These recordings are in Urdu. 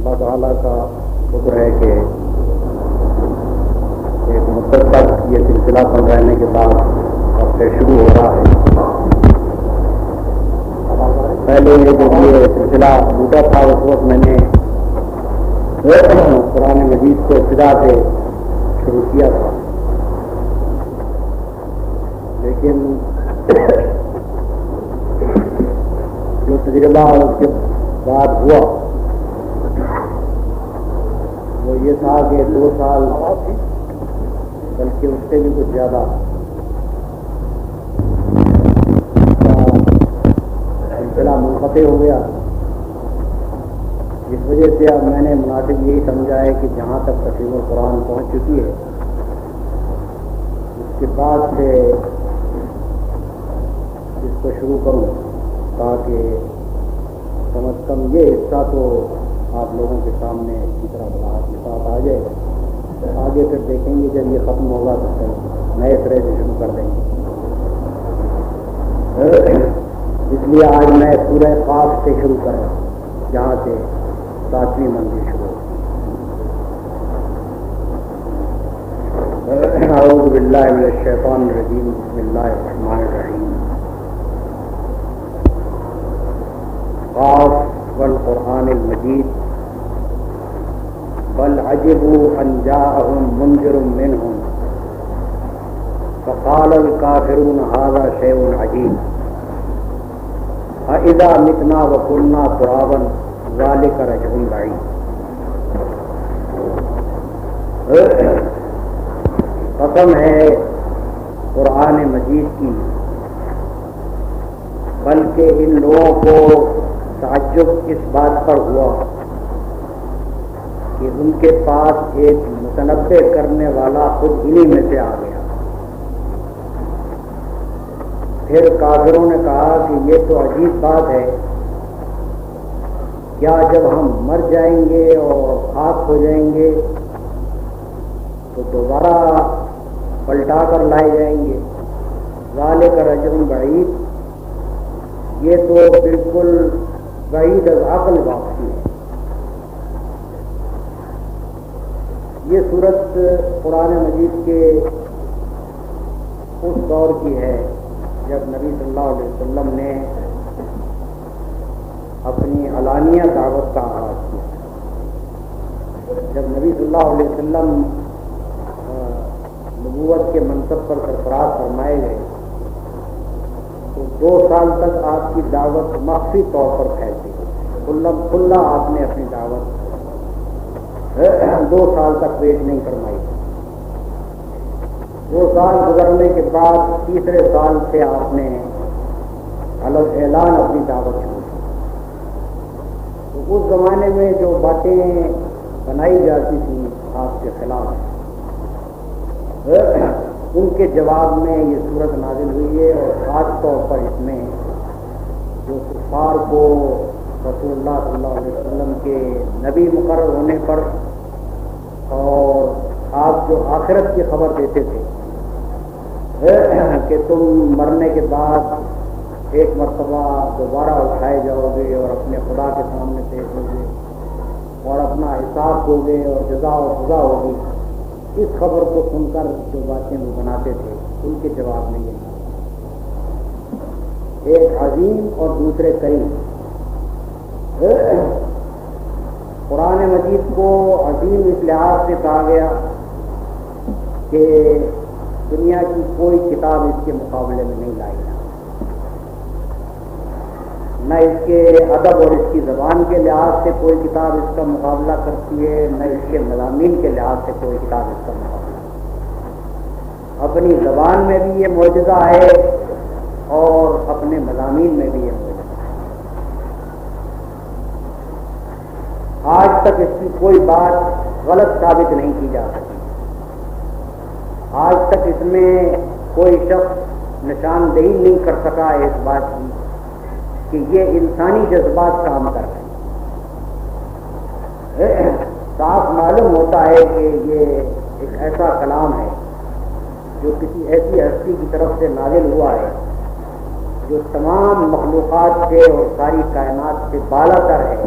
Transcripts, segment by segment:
اللہ تعالیٰ کا شکر ہے کہ ایک مدت تک یہ سلسلہ بند رہنے کے بعد اب سے شروع ہو رہا ہے۔ پہلے جب یہ سلسلہ ٹوٹا تھا اس وقت میں نے قرآن مجید کو ابتدا سے شروع کیا تھا، لیکن جو تجربہ اس کے بعد ہوا وہ یہ تھا کہ 2 سال بلکہ اس سے بھی کچھ زیادہ سلسلہ منقطع ہو گیا۔ اس وجہ سے اب میں نے مناسب یہی سمجھا ہے کہ جہاں تک تفسیر القرآن پہنچ چکی ہے اس کے بعد سے اس کو شروع کروں تاکہ کم از کم یہ حصہ تو آپ لوگوں کے سامنے اسی طرح وضاحت کے ساتھ آ جائے۔ آگے پھر دیکھیں گے جب یہ ختم ہوگا تو پھر نئے سرے سے شروع کر دیں گے۔ اس لیے آج میں سورہ قاف سے شروع کر رہا ہوں جہاں سے 7ویں منزل شروع ہوگی۔ اعوذ باللہ من الشیطان الرجیم، بسم اللہ الرحمن الرحیم۔ قاف والقرآن المجید بل عجبوا ان جاءهم منذر منهم فقال الكافرون هذا شيء عجيب أإذا متنا وكنا ترابا ذلك رجع بعيد۔ قسم ہے قرآن مجید کی، بلکہ ان لوگوں کو تعجب اس بات پر ہوا کہ ان کے پاس ایک متنبع کرنے والا خود انہی میں سے آ گیا۔ پھر کافروں نے کہا کہ یہ تو عجیب بات ہے، کیا جب ہم مر جائیں گے اور خاک ہو جائیں گے تو دوبارہ پلٹا کر لائے جائیں گے؟ ذالک رجع بعید، یہ تو بالکل بعید از عقل واپسی ہے۔ یہ صورت قرآن مجید کے اس دور کی ہے جب نبی صلی اللہ علیہ وسلم نے اپنی علانیہ دعوت کا آغاز کیا۔ جب نبی صلی اللہ علیہ وسلم نبوت کے منصب پر سرفراز فرمائے گئے تو 2 سال تک آپ کی دعوت مخفی طور پر پھیلتی، کھلا آپ نے اپنی دعوت 2 سال تک پیش نہیں فرمائی۔ 2 سال گزرنے کے بعد 3رے سال سے آپ نے اعلان اپنی دعوت شروع کی۔ تو اس زمانے میں جو باتیں بنائی جاتی تھیں آپ کے خلاف، ان کے جواب میں یہ صورت نازل ہوئی ہے، اور خاص طور پر اس میں جو کفار کو رسول اللہ صلی اللہ علیہ وسلم کے نبی مقرر ہونے پر اور آپ جو آخرت کی خبر دیتے تھے کہ تم مرنے کے بعد ایک مرتبہ دوبارہ اٹھائے جاؤ گے اور اپنے خدا کے سامنے پیش ہو گے اور اپنا حساب دو گے اور جزا و سزا ہوگی، اس خبر کو سن کر جو باتیں وہ بناتے تھے ان کے جواب میں یہ ایک عظیم اور دوسرے کریم۔ قرآن مجید کو عظیم اس لحاظ سے کہا گیا کہ دنیا کی کوئی کتاب اس کے مقابلے میں نہیں لائی جاتی، نہ اس کے ادب اور اس کی زبان کے لحاظ سے کوئی کتاب اس کا مقابلہ کرتی ہے، نہ اس کے مضامین کے لحاظ سے کوئی کتاب اس کا مقابلہ کرتی ہے۔ اپنی زبان میں بھی یہ معجزہ ہے اور اپنے مضامین میں بھی یہ معجزہ ہے۔ آج تک اس کی کوئی بات غلط ثابت نہیں کی جا سکی، آج تک اس میں کوئی شخص نشاندہی نہیں کر سکا اس بات کی کہ یہ انسانی جذبات کام کر رہے ہیں۔ صاف معلوم ہوتا ہے کہ یہ ایک ایسا کلام ہے جو کسی ایسی ہستی کی طرف سے نازل ہوا ہے جو تمام مخلوقات سے اور ساری کائنات سے بالا تر ہے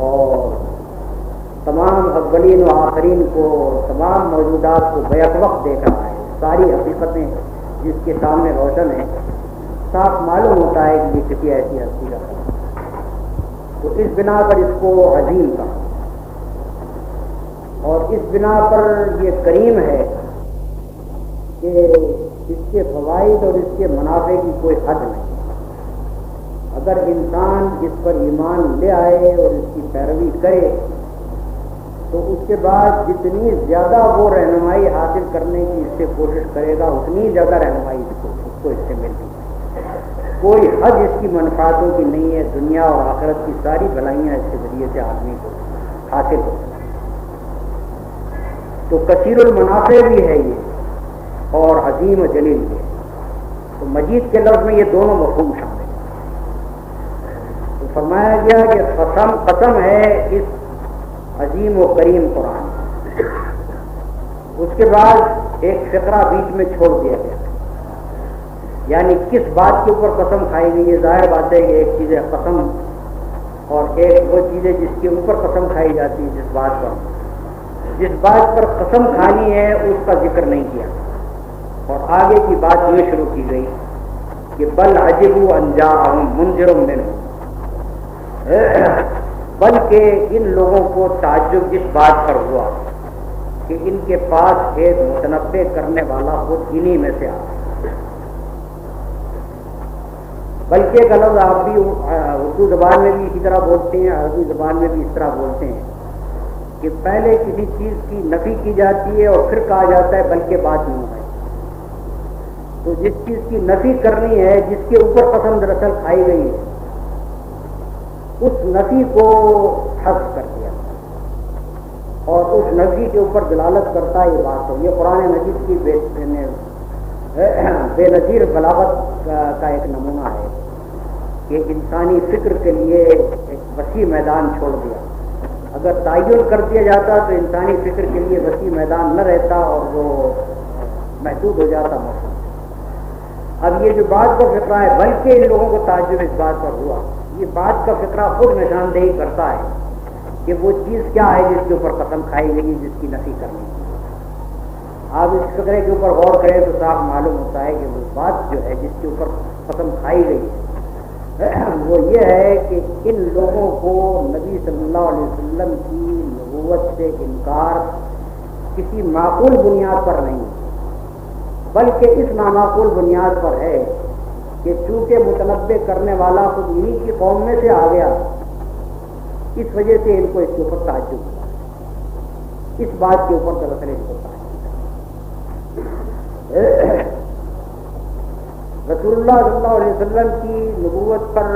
اور تمام اولین و آخرین کو، تمام موجودات کو بیک وقت دیکھ رہا ہے، ساری حقیقتیں جس کے سامنے روشن ہیں، صاف معلوم ہوتا ہے کہ یہ کسی ایسی ہستی کا ہے، تو اس بنا پر اس کو عظیم کہا، اور اس بنا پر یہ کریم ہے کہ اس کے فوائد اور اس کے منافع کی کوئی حد نہیں۔ اگر انسان اس پر ایمان لے آئے اور اس کی پیروی کرے تو اس کے بعد جتنی زیادہ وہ رہنمائی حاصل کرنے کی اس سے کوشش کرے گا اتنی زیادہ رہنمائی اس کو اس سے ملتی ہے۔ کوئی حد اس کی منفعتوں کی نہیں ہے، دنیا اور آخرت کی ساری بھلائیاں اس کے ذریعے سے آدمی کو حاصل ہو۔ تو کثیر المنافع بھی ہے یہ، اور عظیم و جلیل بھی ہے۔ تو مجید کے لفظ میں یہ دونوں مفہوم شامل ہیں۔ تو فرمایا گیا کہ قسم ہے اس عظیم و کریم قرآن۔ اس کے بعد ایک فقرہ بیچ میں چھوڑ دیا گیا، یعنی کس بات کے اوپر قسم کھائی گئی ہے۔ ظاہر بات ہے کہ ایک چیز ہے قسم، اور ایک وہ چیز ہے جس کے اوپر قسم کھائی جاتی ہے، جس بات پر قسم کھانی ہے اس کا ذکر نہیں کیا، اور آگے کی بات یہ شروع کی گئی کہ بل عجبوا ان جاءہم منذر منہم، بلکہ ان لوگوں کو تعجب اس بات پر ہوا کہ ان کے پاس ایک متنبع کرنے والا خود انہی میں سے آ۔ بلکہ کا لفظ آپ بھی اردو زبان میں بھی اسی طرح بولتے ہیں، عربی زبان میں بھی اس طرح بولتے ہیں کہ پہلے کسی چیز کی نفی کی جاتی ہے اور پھر کہا جاتا ہے بلکہ بات نہیں ہے۔ تو جس چیز کی نفی کرنی ہے، جس کے اوپر قسم دراصل کھائی گئی ہے، اس نفی کو حذف کر دیا، اور اس نفی کے اوپر دلالت کرتا ہے یہ بات ہو۔ یہ قرآن مجید کی بے نظیر بلاغت کا ایک نمونہ ہے کہ انسانی فکر کے لیے ایک وسیع میدان چھوڑ دیا۔ اگر تعین کر دیا جاتا تو انسانی فکر کے لیے وسیع میدان نہ رہتا اور وہ محدود ہو جاتا موسم۔ اب یہ جو بات کا فقرہ ہے، بلکہ ان لوگوں کو تعجب اس بات پر ہوا، یہ بات کا فقرہ خود نشاندہی کرتا ہے کہ وہ چیز کیا ہے جس کے اوپر قسم کھائی گئی، جس کی نفی کرنی ہے۔ آپ اس فقرے کے اوپر غور کریں تو صاف معلوم ہوتا ہے کہ وہ بات جو ہے جس کے اوپر قسم کھائی گئی ہے وہ یہ ہے کہ ان لوگوں کو نبی صلی اللہ علیہ وسلم کی نبوت سے انکار کسی معقول بنیاد پر نہیں، بلکہ اس نامعقول بنیاد پر ہے کہ چونکہ متنبع کرنے والا خود انہی کی قوم میں سے آ گیا، اس وجہ سے ان کو اس کے اوپر تعجب ہوا، اس بات کے اوپر دراصل ان کو تعجب۔ رسول اللہ صلی اللہ علیہ وسلم کی نبوت پر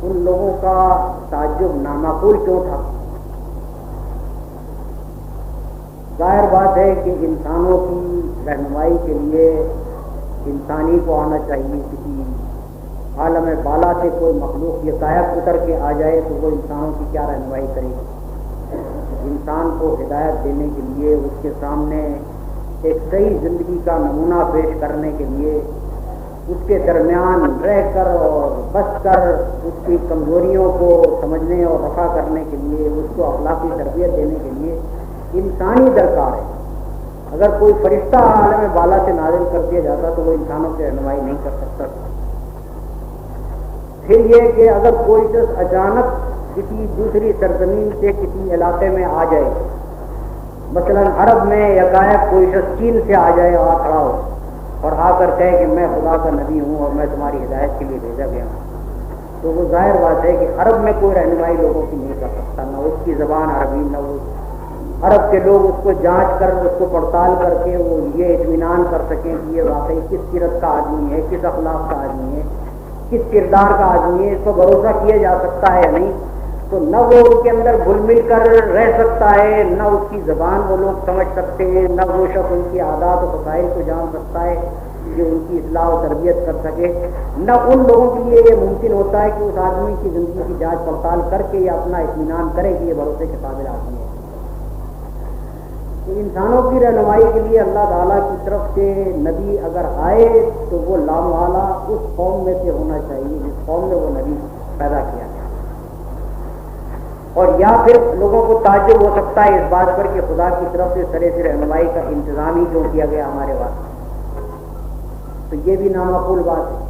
ان لوگوں کا تعجب نامعقول کیوں تھا؟ ظاہر بات ہے کہ انسانوں کی رہنمائی کے لیے انسانی کو آنا چاہیے، کسی عالم بالا سے کوئی مخلوق یہ کائک اتر کے آ جائے تو وہ انسانوں کی کیا رہنمائی کرے گی؟ انسان کو ہدایت دینے کے لیے، اس کے سامنے ایک صحیح زندگی کا نمونہ پیش کرنے کے لیے، اس کے درمیان رہ کر اور بس کر اس کی کمزوریوں کو سمجھنے اور رفع کرنے کے لیے، اس کو اخلاقی تربیت دینے کے لیے انسانی درکار ہے۔ اگر کوئی فرشتہ عالم بالا سے نازل کر دیا جاتا تو وہ انسانوں کی رہنمائی نہیں کر سکتا۔ پھر یہ کہ اگر کوئی شخص اچانک کسی دوسری سرزمین سے کسی علاقے میں آ جائے، مثلا عرب میں یکایک کوئی شخص چین سے آ جائے اور کھڑا ہو اور آ کر کہے کہ میں خدا کا نبی ہوں اور میں تمہاری ہدایت کے لیے بھیجا گیا ہوں، تو وہ ظاہر بات ہے کہ عرب میں کوئی رہنمائی لوگوں کی نہیں کر سکتا، نہ اس کی زبان عربی، نہ وہ عرب کے لوگ اس کو جانچ کر، اس کو پڑتال کر کے وہ یہ اطمینان کر سکیں کہ یہ واقعی کس سیرت کا آدمی ہے، کس اخلاق کا آدمی ہے، کس کردار کا آدمی ہے، اس کو بھروسہ کیا جا سکتا ہے یا نہیں۔ تو نہ وہ ان کے اندر گھل مل کر رہ سکتا ہے، نہ اس کی زبان وہ لوگ سمجھ سکتے ہیں، نہ وہ شخص ان کی عادات و فضائل کو جان سکتا ہے کہ ان کی اصلاح و تربیت کر سکے، نہ ان لوگوں کے لیے یہ ممکن ہوتا ہے کہ اس آدمی کی زندگی کی جانچ پڑتال کر کے یا اپنا اطمینان کرے کہ یہ بھروسے کے قابل آدمی ہے۔ تو انسانوں کی رہنمائی کے لیے اللہ تعالیٰ کی طرف سے نبی اگر آئے تو وہ لامحالہ اس قوم میں سے ہونا چاہیے جس قوم میں وہ نبی پیدا کیا گیا۔ اور یا پھر لوگوں کو تعجب ہو سکتا ہے اس بات پر کہ خدا کی طرف سے سرے سے رہنمائی کا انتظام ہی کیوں کیا گیا ہمارے واسطے، تو یہ بھی نامعقول بات ہے،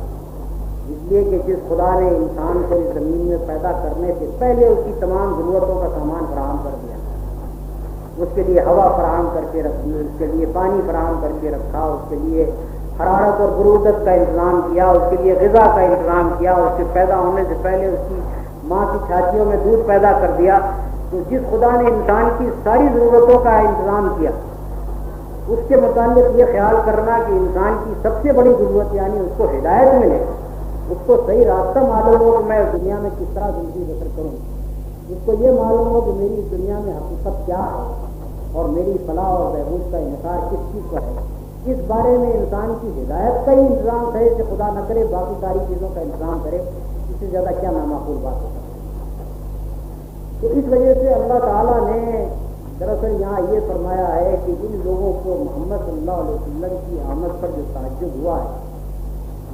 اس لیے کہ جس خدا نے انسان کو اس زمین میں پیدا کرنے سے پہلے اس کی تمام ضرورتوں کا سامان فراہم کر دیا، اس کے لیے ہوا فراہم کر کے رکھی، اس کے لیے پانی فراہم کر کے رکھا، اس کے لیے حرارت اور برودت کا انتظام کیا، اس کے لیے غذا کا انتظام کیا، اس کے پیدا ہونے سے پہلے اس کی ماں کی چھاتیوں میں دودھ پیدا کر دیا، تو جس خدا نے انسان کی ساری ضرورتوں کا انتظام کیا، اس کے متعلق یہ خیال کرنا کہ انسان کی سب سے بڑی ضرورت یعنی اس کو ہدایت ملے، اس کو صحیح راستہ معلوم ہو کہ میں اس دنیا میں کس طرح زندگی بسر کروں، اس کو یہ معلوم ہو کہ میری اس دنیا میں حقیقت کیا ہے اور میری فلاح اور بہبود کا انحصار کس چیز پر ہے، اس بارے میں انسان کی ہدایت کا ہی انتظام ہے کہ خدا نہ کرے باقی ساری چیزوں کا انتظام کرے، اس سے زیادہ کیا نامعقول بات ہوتا ہے۔ تو اس وجہ سے اللہ تعالیٰ نے دراصل یہاں یہ فرمایا ہے کہ جن لوگوں کو محمد صلی اللہ علیہ وسلم کی آمد پر جو تعجب ہوا ہے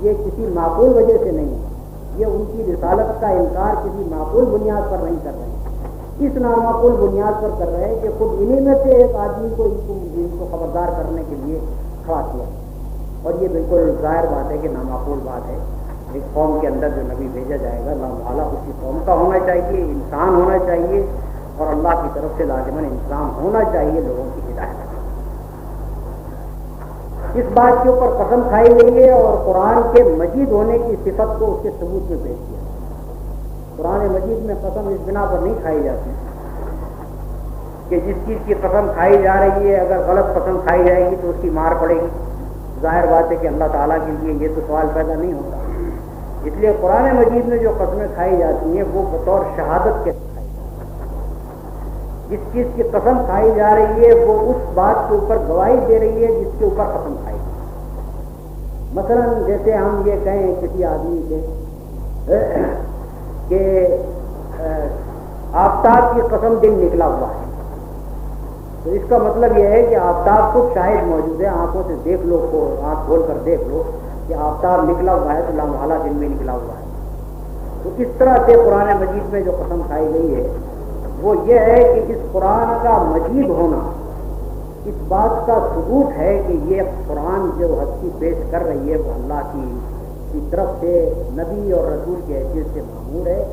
یہ کسی معقول وجہ سے نہیں ہے، یہ ان کی رسالت کا انکار کسی معقول بنیاد پر نہیں کر رہے ہیں، اس نامعقول بنیاد پر کر رہے ہیں کہ خود انہیں میں سے ایک آدمی کو ان کو خبردار کرنے کے لیے کھڑا کیا، اور یہ بالکل ظاہر بات ہے کہ نامعقول بات ہے۔ ایک قوم کے اندر جو نبی بھیجا جائے گا اللہ تعالیٰ اسی قوم کا ہونا چاہیے، انسان ہونا چاہیے، اور اللہ کی طرف سے لازماً انتظام ہونا چاہیے لوگوں کی ہدایت۔ اس بات کے اوپر قسم کھائی گئی ہے اور قرآن کے مجید ہونے کی صفت کو اس کے ثبوت میں پیش کیا۔ قرآن مجید میں قسم اس بنا پر نہیں کھائی جاتی کہ جس چیز کی قسم کھائی جا رہی ہے اگر غلط قسم کھائی جائے گی تو اس کی مار پڑے گی، ظاہر بات ہے کہ اللہ تعالیٰ کے لیے یہ تو سوال پیدا نہیں ہوتا، اس لیے قرآن مجید میں جو قسمیں کھائی جاتی ہیں وہ بطور شہادت کے کھائی جاتی ہیں۔ جس چیز کی قسم کھائی جا رہی ہے وہ اس بات کے اوپر گواہی دے رہی ہے جس کے اوپر قسم کھائی جاتی ہے۔ مثلا جیسے ہم یہ کہیں کسی آدمی سے کہ آفتاب کی قسم دن نکلا ہوا ہے، تو اس کا مطلب یہ ہے کہ آفتاب خود شاہد موجود ہے، آنکھوں سے دیکھ لو، آنکھ کھول کر دیکھ لو کہ آفتاب نکلا ہوا ہے تو لامحالہ دن میں نکلا ہوا ہے۔ تو اس طرح سے قرآن مجید میں جو قسم کھائی گئی ہے وہ یہ ہے کہ اس قرآن کا مجید ہونا اس بات کا ثبوت ہے کہ یہ قرآن جو ہستی پیش کر رہی ہے وہ اللہ کی طرف سے نبی اور رسول کی حیثیت سے مامور ہے،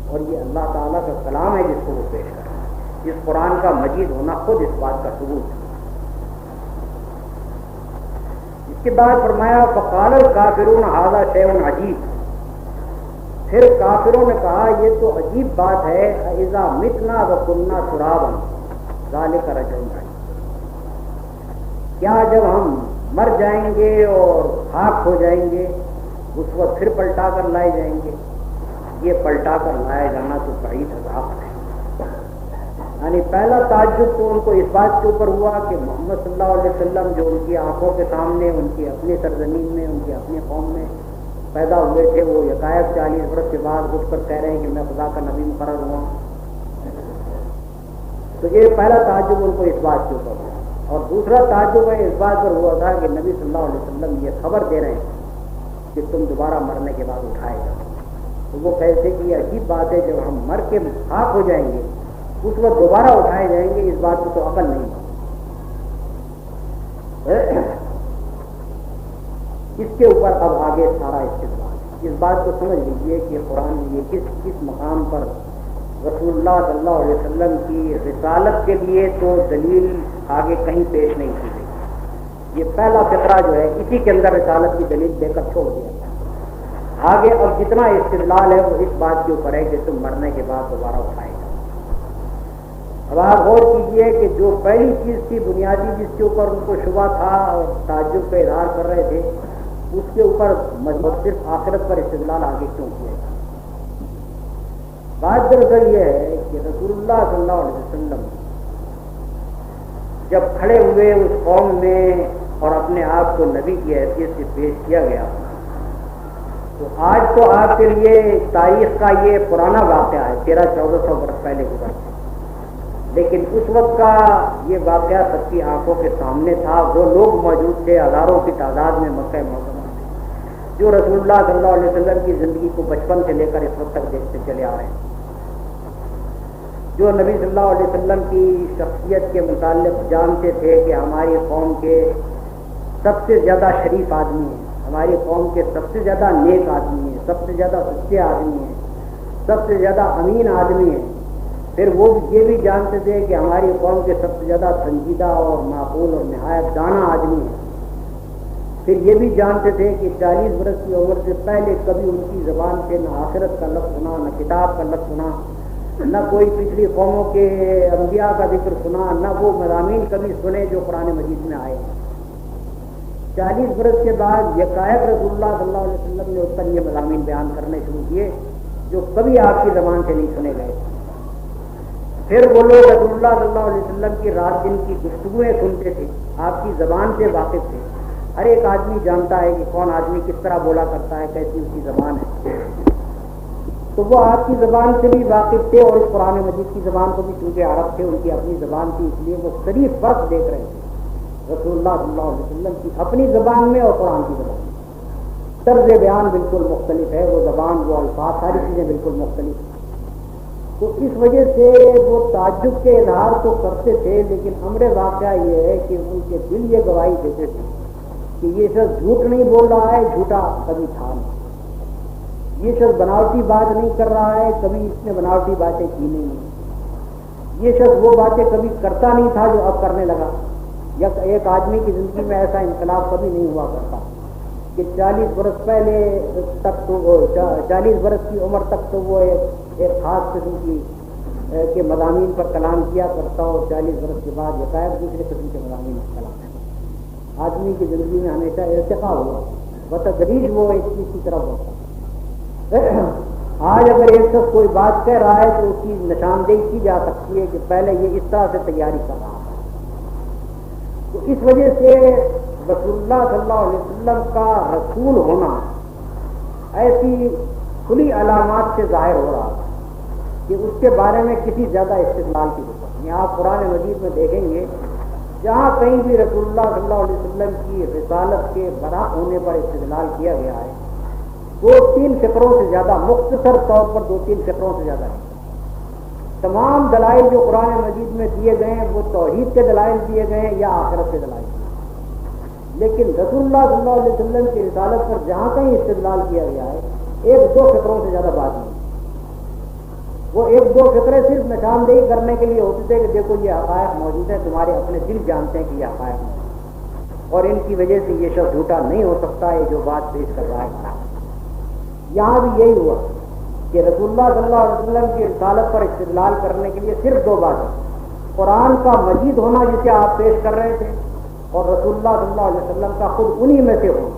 اور یہ اللہ تعالیٰ کا کلام ہے جس کو وہ پیش کر رہا ہے۔ اس قرآن کا مجید ہونا خود اس بات کا ثبوت ہے۔ اس کے بعد فرمایا فقال الکافرون ھذا شیء عجیب، پھر کافروں نے کہا یہ تو عجیب بات ہے، اذا متنا وکنا ترابا ذلک رجع بعید، کیا جب ہم مر جائیں گے اور خاک ہو جائیں گے اس وقت پھر پلٹا کر لائے جائیں گے، یہ پلٹا کر لایا جانا تو بعید عذاب ہے۔ یعنی پہلا تعجب تو ان کو اس بات کے اوپر ہوا کہ محمد صلی اللہ علیہ وسلم جو ان کی آنکھوں کے سامنے ان کی اپنی سرزمین میں ان کی اپنی قوم میں پیدا ہوئے تھے، وہ یکایک 40 برس کے بعد اٹھ کر کہہ رہے ہیں کہ میں خدا کا نبی مقرر ہوا، تو یہ پہلا تعجب ان کو اس بات کے اوپر ہوا، اور دوسرا تعجب اس بات پر ہوا تھا کہ نبی صلی اللہ علیہ وسلم یہ خبر دے رہے ہیں کہ تم دوبارہ مرنے کے بعد اٹھائے جاؤ، تو وہ کہتے کہ یہ عجیب بات ہے جب ہم مر کے خاک ہو جائیں گے اس وقت دوبارہ اٹھائے جائیں گے، اس بات کو تو عقل نہیں ہے۔ اس کے اوپر اب آگے سارا استدلال، اس بات کو سمجھ لیجیے کہ قرآن میں یہ کس مقام پر رسول اللہ صلی اللہ علیہ وسلم کی رسالت کے لیے تو دلیل آگے کہیں پیش نہیں کی گئی، یہ پہلا فقرہ جو ہے اسی کے اندر رسالت کی دلیل دے کر چھوڑ دیا گیا۔ آگے اب جتنا استدلال ہے وہ اس بات کے اوپر ہے کہ تم مرنے کے بعد دوبارہ اٹھائے گا۔ اب آپ غور کیجئے کہ جو پہلی چیز تھی بنیادی جس کے اوپر ان کو شبہ تھا اور تعجب کا اظہار کر رہے تھے، اس کے اوپر صرف آخرت پر استدلال آگے کیوں کیا گیا؟ بات دراصل یہ ہے کہ رسول اللہ صلی اللہ علیہ وسلم جب کھڑے ہوئے اس قوم میں اور اپنے آپ کو نبی کی حیثیت سے پیش کیا گیا، تو آج تو آپ کے لیے تاریخ کا یہ پرانا واقعہ ہے، 1300-1400 برس پہلے گزرا، لیکن اس وقت کا یہ واقعہ سب کی آنکھوں کے سامنے تھا، وہ لوگ موجود تھے ہزاروں کی تعداد میں مکہ معظمہ میں جو رسول اللہ صلی اللہ علیہ وسلم کی زندگی کو بچپن سے لے کر اس وقت تک دیکھتے چلے آ رہے ہیں۔ جو نبی صلی اللہ علیہ وسلم کی شخصیت کے متعلق جانتے تھے کہ ہماری قوم کے سب سے زیادہ شریف آدمی ہیں، ہماری قوم کے سب سے زیادہ نیک آدمی ہیں، سب سے زیادہ سچے آدمی ہیں، سب سے زیادہ امین آدمی ہیں، پھر وہ یہ بھی جانتے تھے کہ ہماری قوم کے سب سے زیادہ سنجیدہ اور معقول اور نہایت دانا آدمی ہیں، پھر یہ بھی جانتے تھے کہ 40 برس کی عمر سے پہلے کبھی ان کی زبان سے نہ آخرت کا لفظ سنا، نہ کتاب کا لفظ سنا، نہ کوئی پچھلی قوموں کے انبیاء کا ذکر سنا، نہ وہ مضامین کبھی سنے جو قرآن مجید میں آئے۔ 40 برس کے بعد یکایک رسول اللہ صلی اللہ علیہ وسلم نے اس پر یہ مضامین بیان کرنے شروع کیے جو کبھی آپ کی زبان سے نہیں سنے گئے۔ پھر وہ لوگ رسول اللہ صلی اللہ علیہ وسلم کی رات دن کی گفتگویں سنتے تھے، آپ کی زبان سے واقف تھے، ہر ایک آدمی جانتا ہے کہ کون آدمی کس طرح بولا کرتا ہے، کیسی اس کی زبان ہے، تو وہ آپ کی زبان سے بھی واقف تھے اور اس قرآن مجید کی زبان کو بھی، چونکہ عرب تھے ان کی اپنی زبان تھی، اس لیے وہ شریف فرق دیکھ رہے تھے رسول اللہ صلی اللہ علیہ وسلم کی اپنی زبان میں اور قرآن کی زبان میں۔ طرز بیان بالکل مختلف ہے، وہ زبان، وہ الفاظ، ساری چیزیں بالکل مختلف ہیں۔ تو اس وجہ سے وہ تعجب کے اظہار تو کرتے تھے، لیکن امر واقعہ یہ ہے کہ ان کے دل یہ گواہی دیتے تھے کہ یہ شخص جھوٹ نہیں بول رہا ہے، جھوٹا کبھی تھا نہیں، یہ شخص بناوٹی بات نہیں کر رہا ہے، کبھی اس نے بناوٹی باتیں کی نہیں ہیں، یہ شخص وہ باتیں کبھی کرتا نہیں تھا جو اب کرنے لگا۔ ایک آدمی کی زندگی میں ایسا انقلاب کبھی نہیں ہوا کرتا کہ 40 برس پہلے تک تو 40 برس کی عمر تک تو وہ ایک خاص قسم کی کے مضامین پر کلام کیا کرتا اور 40 برس کے بعد یکایک دوسرے قسم کے مضامین پر کلام کرتا۔ آدمی کی زندگی میں ہمیشہ ارتقا ہوا، بتدریج وہ ایک چیز کی طرف ہوتا۔ آج اگر ایک شخص کوئی بات کہہ رہا ہے تو اس کی نشاندہی کی جا سکتی ہے کہ پہلے یہ اس طرح سے تیاری کر رہا ہے۔ تو اس وجہ سے رسول اللہ صلی اللہ علیہ وسلم کا رسول ہونا ایسی کھلی علامات سے ظاہر ہو رہا تھا کہ اس کے بارے میں کسی زیادہ استدلال کی ضرورت نہیں۔ آپ قرآن مجید میں دیکھیں گے جہاں کہیں بھی رسول اللہ صلی اللہ علیہ وسلم کی رسالت کے برا ہونے پر استدلال کیا گیا ہے، 2-3 فقروں سے زیادہ، مختصر طور پر 2-3 فقروں سے زیادہ ہے۔ تمام دلائل جو قرآن مجید میں دیے گئے ہیں وہ توحید کے دلائل دیے گئے ہیں یا آخرت کے دلائل دیے گئے، لیکن رسول اللہ صلی اللہ علیہ وسلم کی رسالت پر جہاں کہیں استدلال کیا گیا ہے 1-2 فقروں سے زیادہ بات نہیں۔ وہ 1-2 فقرے صرف نشاندہی کرنے کے لیے ہوتے تھے کہ دیکھو یہ حقائق موجود ہیں، تمہارے اپنے دل جانتے ہیں کہ یہ حقائق موجود ہیں اور ان کی وجہ سے یہ شخص جھوٹا نہیں ہو سکتا ہے جو بات پیش کر رہا ہے۔ یہاں بھی یہی ہوا کہ رسول اللہ صلی اللہ علیہ وسلم کی رسالت پر استدلال کرنے کے لیے صرف 2 باتیں، قرآن کا مجید ہونا جسے آپ پیش کر رہے تھے اور رسول اللہ صلی اللہ علیہ وسلم کا خود انہی میں سے ہونا،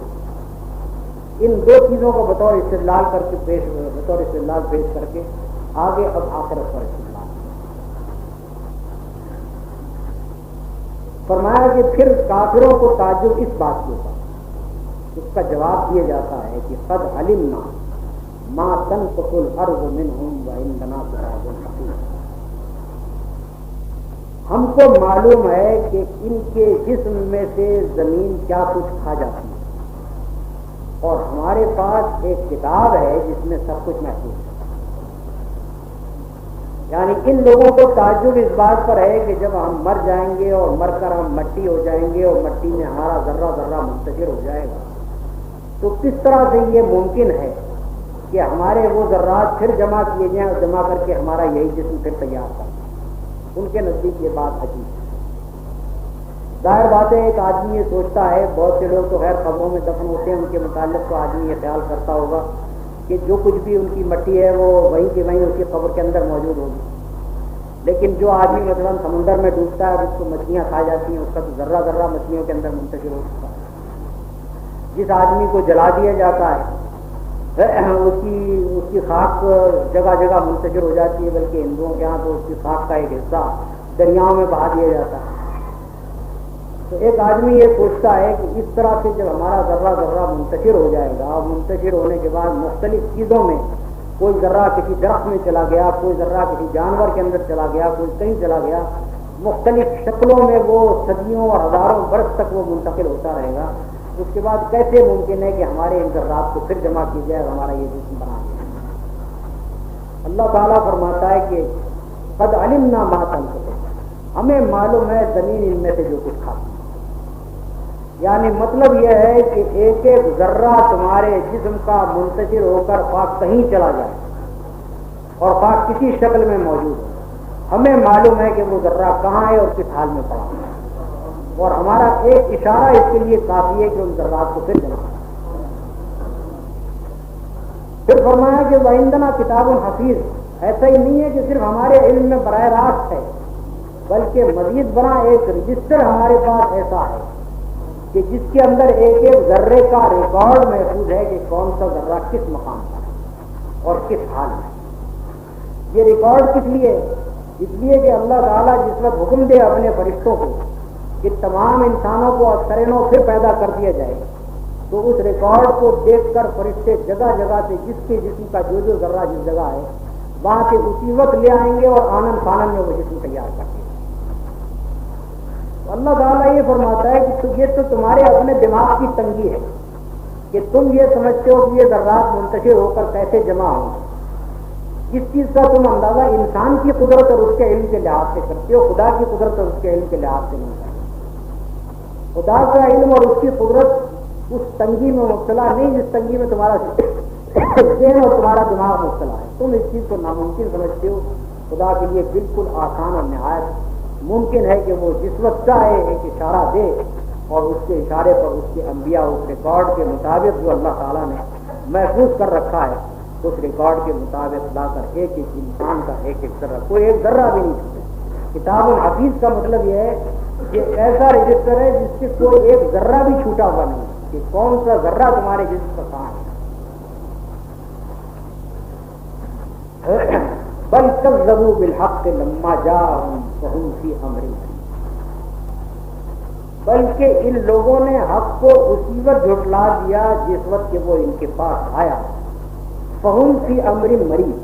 ان 2 چیزوں کو بطور استدلال پیش کر کے آگے اب آخرت پر استدلال فرمایا کہ پھر کافروں کو تعجب اس بات کے اوپر، اس کا جواب دیا جاتا ہے کہ قد علمنا ما تنقص الارض منهم وعندنا كتاب حفيظ، ہم کو معلوم ہے کہ ان کے جسم میں سے زمین کیا کچھ کھا جاتی ہے اور ہمارے پاس ایک کتاب ہے جس میں سب کچھ محفوظ ہے۔ یعنی ان لوگوں کو تعجب اس بات پر ہے کہ جب ہم مر جائیں گے اور مر کر ہم مٹی ہو جائیں گے اور مٹی میں ہمارا ذرہ ذرہ منتشر ہو جائے گا، تو کس طرح سے یہ ممکن ہے کہ ہمارے وہ ذرات پھر جمع کیے جائیں اور جمع کر کے ہمارا یہی جسم پھر تیار کر دیں۔ ان کے نزدیک یہ بات عجیب ہے۔ ظاہر بات ہے ایک آدمی یہ سوچتا ہے، بہت سے لوگ تو خیر قبروں میں دفن ہوتے ہیں، ان کے متعلق تو آدمی یہ خیال کرتا ہوگا کہ جو کچھ بھی ان کی مٹی ہے وہ وہیں کی وہیں اس کی قبر کے اندر موجود ہوگی، لیکن جو آدمی مثلا سمندر میں ڈوبتا ہے اور اس کو مچھلیاں کھا جاتی ہیں، اس کا تو ذرہ ذرہ مچھلیوں کے اندر منتشر ہو چکا ہے۔ جس آدمی کو جلا دیا جاتا ہے اس کی خاک جگہ جگہ منتشر ہو جاتی ہے، بلکہ ہندوؤں کے ہاں تو اس کی خاک کا ایک حصہ دریاؤں میں بہا دیا جاتا ہے۔ تو ایک آدمی یہ سوچتا ہے کہ اس طرح سے جب ہمارا ذرہ ذرہ منتشر ہو جائے گا اور منتشر ہونے کے بعد مختلف چیزوں میں، کوئی ذرہ کسی درخت میں چلا گیا، کوئی ذرہ کسی جانور کے اندر چلا گیا، کوئی کہیں چلا گیا، مختلف شکلوں میں وہ صدیوں اور ہزاروں برس تک وہ منتقل ہوتا رہے گا، اس کے بعد کیسے ممکن ہے کہ ہمارے ان ذرات کو پھر جمع کیا جائے اور ہمارا یہ جسم بنا دیا؟ اللہ تعالیٰ فرماتا ہے کہ قد علمنا ما تنقص، ہمیں معلوم ہے زمین ان میں سے جو کچھ کھاتی ہے. یعنی مطلب یہ ہے کہ ایک ایک ذرہ تمہارے جسم کا منتشر ہو کر خواہ کہیں چلا جائے اور خواہ کسی شکل میں موجود ہو، ہمیں معلوم ہے کہ وہ ذرہ کہاں ہے اور کس حال میں پڑا ہے، اور ہمارا ایک اشارہ اس کے لیے کافی ہے کہ ان ذرات کو پھر جمع کریں. پھر فرمایا کہ وَعِندَنَا کتاب حفیظ، ایسا ہی نہیں ہے کہ صرف ہمارے علم میں براہ راست ہے، بلکہ مزید بنا ایک رجسٹر ہمارے پاس ایسا ہے کہ جس کے اندر ایک ایک ذرے کا ریکارڈ محفوظ ہے کہ کون سا ذرہ کس مقام پر ہے اور کس حال میں. یہ ریکارڈ کس لیے؟ اس لیے کہ اللہ تعالیٰ جس وقت حکم دے اپنے فرشتوں کو کہ تمام انسانوں کو اکثرینوں پھر پیدا کر دیا جائے، تو اس ریکارڈ کو دیکھ کر فرشتے جگہ جگہ سے جس کے جسم کا جو جو ذرہ جس جگہ ہے وہاں سے اسی وقت لے آئیں گے اور آنن فانن میں وہ جسم تیار کر دیں گے. تو اللہ تعالیٰ یہ فرماتا ہے کہ یہ تو تمہارے اپنے دماغ کی تنگی ہے کہ تم یہ سمجھتے ہو کہ یہ ذرات منتشر ہو کر کیسے جمع ہوں. جس چیز کا تم اندازہ انسان کی قدرت اور اس کے علم کے لحاظ سے کرتے ہو، خدا کی قدرت اور اس کے علم کے لحاظ سے نہیں کرتے. خدا کا علم اور اس کی قدرت اس تنگی میں مبتلا نہیں جس تنگی میں تمہارا ذہن اور تمہارا دماغ مبتلا ہے. تم اس چیز کو ناممکن سمجھتے ہو، خدا کے لیے بالکل آسان اور نہایت ممکن ہے کہ وہ جس وقت چاہے ایک اشارہ دے اور اس کے اشارے پر اس کے انبیاء اس ریکارڈ کے مطابق جو اللہ تعالیٰ نے محفوظ کر رکھا ہے اس ریکارڈ کے مطابق لا کر ایک ایک انسان کا ایک ایک ذرہ، کوئی ایک ذرہ بھی نہیں چھوٹے. کتاب الحفیظ کا مطلب یہ ہے کہ ایسا رجسٹر ہے جس سے کوئی ایک ذرہ بھی چھوٹا ہوا نہیں کہ کون سا ذرہ تمہارے جسم کا کہاں ہے. بل کذبوا بالحق لما جاءهم فهم فی امر مریج، بلکہ ان لوگوں نے حق کو اسی وقت جھٹلا دیا جس وقت کہ وہ ان کے پاس آیا. فهم فی امر مریج،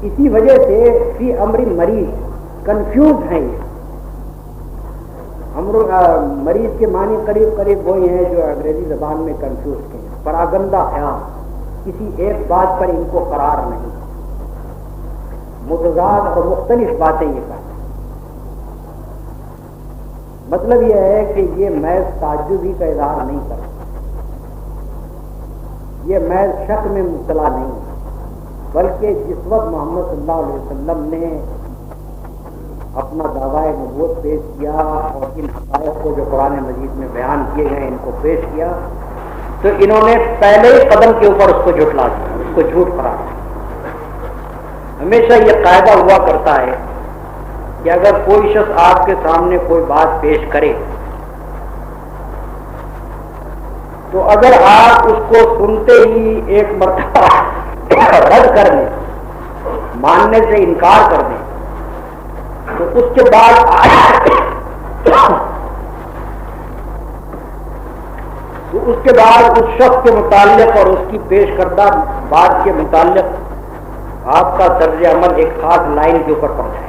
اسی وجہ سے فی امر مریج کنفیوز ہیں. یہ مریض کے معنی قریب قریب وہی ہیں جو انگریزی زبان میں کنفیوز کے ہیں. پراگندہ خیال، کسی ایک بات پر ان کو قرار نہیں، متضاد اور مختلف باتیں یہ کرتے. مطلب یہ ہے کہ یہ محض تعجبی کا اظہار نہیں کرتا، یہ محض شک میں مبتلا نہیں ہے، بلکہ جس وقت محمد صلی اللہ علیہ وسلم نے اپنا دعویٰ نبوت پیش کیا اور ان حقائق کو جو قرآن مجید میں بیان کیے گئے ان کو پیش کیا، تو انہوں نے پہلے ہی قدم کے اوپر اس کو جھٹلا دیا، اس کو جھوٹ قرار دیا. ہمیشہ یہ قاعدہ ہوا کرتا ہے کہ اگر کوئی شخص آپ کے سامنے کوئی بات پیش کرے تو اگر آپ اس کو سنتے ہی ایک مرتبہ رد کر دیں، ماننے سے انکار کر دیں، تو اس کے بعد اس شخص کے متعلق اور اس کی پیش کردہ بات کے متعلق آپ کا طرز عمل ایک خاص لائن کے اوپر پڑ جائے.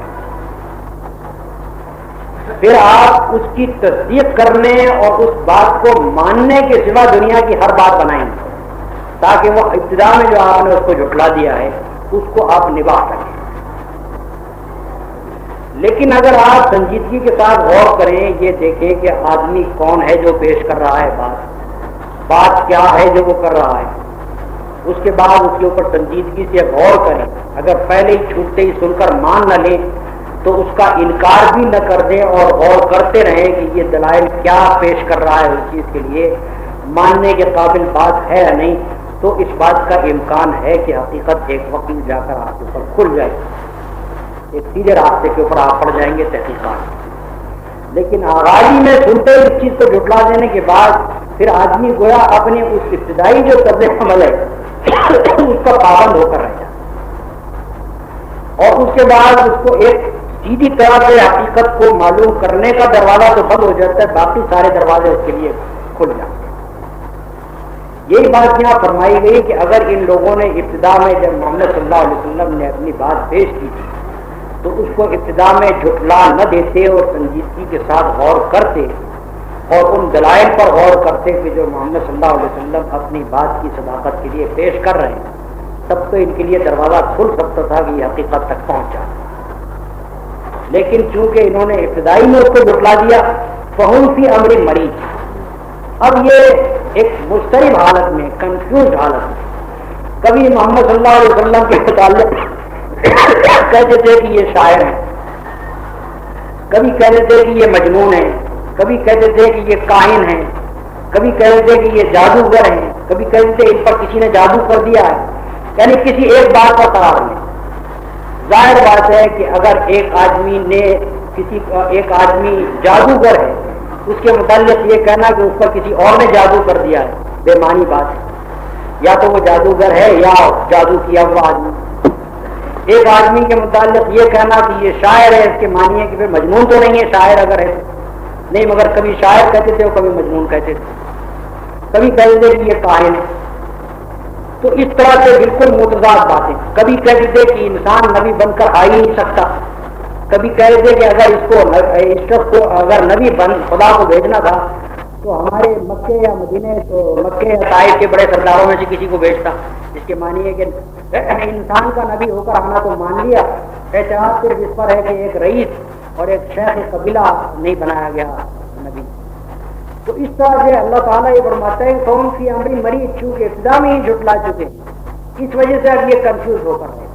پھر آپ اس کی تصدیق کرنے اور اس بات کو ماننے کے سوا دنیا کی ہر بات بنائیں گے تاکہ وہ ابتدا میں جو آپ نے اس کو جھٹلا دیا ہے اس کو آپ نبھا سکیں. لیکن اگر آپ سنجیدگی کے ساتھ غور کریں، یہ دیکھیں کہ آدمی کون ہے جو پیش کر رہا ہے بات کیا ہے جو وہ کر رہا ہے، اس کے بعد اس کے اوپر سنجیدگی سے غور کریں. اگر پہلے ہی چھوٹتے ہی سن کر مان نہ لیں تو اس کا انکار بھی نہ کر دیں اور غور کرتے رہیں کہ یہ دلائل کیا پیش کر رہا ہے اس چیز کے لیے، ماننے کے قابل بات ہے یا نہیں، تو اس بات کا امکان ہے کہ حقیقت ایک وقت میں جا کر آپ کے اوپر کھل جائے، ایک سیدھے راستے کے اوپر آپ پڑ جائیں گے تحقیقات. لیکن آغازی میں سنتے اس چیز کو جھٹلا دینے کے بعد پھر آدمی گویا اپنے اس ابتدائی جو طرز عمل ہے اس کا پابند ہو کر رہ جاتا اور اس کے بعد اس کو ایک سیدھی طرح سے حقیقت کو معلوم کرنے کا دروازہ تو بند ہو جاتا ہے، باقی سارے دروازے اس کے لیے کھل جاتے ہیں. یہی بات یہاں فرمائی گئی کہ اگر ان لوگوں نے ابتدا میں جب محمد صلی اللہ علیہ وسلم نے اپنی بات پیش کی تھی تو اس کو ابتدا میں جھٹلا نہ دیتے اور سنجیدگی کے ساتھ غور کرتے اور ان دلائل پر غور کرتے کہ جو محمد صلی اللہ علیہ وسلم اپنی بات کی صداقت کے لیے پیش کر رہے ہیں، تب تو ان کے لیے دروازہ کھل سکتا تھا کہ یہ حقیقت تک پہنچ جائے. لیکن چونکہ انہوں نے ابتدائی میں اس کو جھٹلا دیا، فہم فی امر مریض، اب یہ ایک مضطرب حالت میں، کنفیوز حالت میں، کبھی محمد صلی اللہ علیہ وسلم کے متعلق کہتے تھے کہ یہ شاعر ہیں، کبھی کہتے تھے کہ یہ مجنون ہیں، کبھی کہتے تھے کہ یہ کاہن ہیں، کبھی کہتے تھے کہ یہ جادوگر ہیں، کبھی کہتے تھے ان پر کسی نے جادو کر دیا ہے، یعنی کسی ایک بات پر قرار نہیں. ظاہر بات ہے کہ اگر ایک آدمی جادوگر ہے، اس کے متعلق یہ کہنا کہ اس پر کسی اور نے جادو کر دیا ہے بے معنی بات ہے. یا تو وہ جادوگر ہے یا جادو کیا ہوا آدمی. ایک آدمی کے متعلق یہ کہنا کہ یہ شاعر ہے، اس کے معنی ہے کہ پھر مجنون تو نہیں ہے شاعر اگر ہے نہیں، مگر کبھی شاعر کہتے تھے اور کبھی مجنون کہتے تھے، کبھی کہتے تھے کہ یہ کاہن ہے. تو اس طرح سے بالکل متضاد باتیں. کبھی کہتے تھے کہ انسان نبی بن کر آ ہی نہیں سکتا، کبھی کہتے تھے کہ اگر اس شخص کو اگر نبی بن خدا کو بھیجنا تھا تو ہمارے مکے یا مدینے، تو مکے یا طائف کے بڑے سرداروں میں سے کسی کو بھیجتا، جس کے معنی ہے کہ انسان کا نبی ہو کر آنا تو مان لیا، اعتراض صرف اس پر ہے کہ ایک رئیس اور ایک شیخ قبیلہ نہیں بنایا گیا نبی. تو اس طرح سے اللہ تعالیٰ یہ فرماتا ہے قوم کی امری مریض، چونکہ ابتدا میں ہی جھٹلا چکے، اس وجہ سے اب یہ کنفیوز ہو کر رہے ہیں.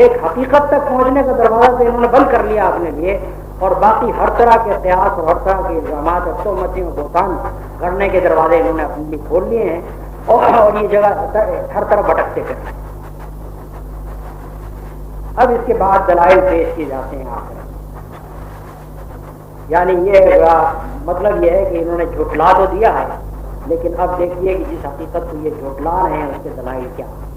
ایک حقیقت تک پہنچنے کا دروازہ تو انہوں نے بند کر لیا اپنے لیے، اور باقی ہر طرح کے قیاس اور ہر طرح کے الزامات اور تہمتیں اور بہتان کرنے کے دروازے انہوں نے اپنے لیے کھول لیے ہیں، اور یہ جگہ ہر طرف بھٹکتے کرتے ہیں. اب اس کے بعد دلائل پیش کیے جاتے ہیں آخر. یعنی یہ مطلب یہ ہے کہ انہوں نے جھٹلا تو دیا ہے، لیکن اب دیکھیے کہ جس حقیقت کو یہ جھٹلا رہے ہیں اس کے دلائل کیا ہیں.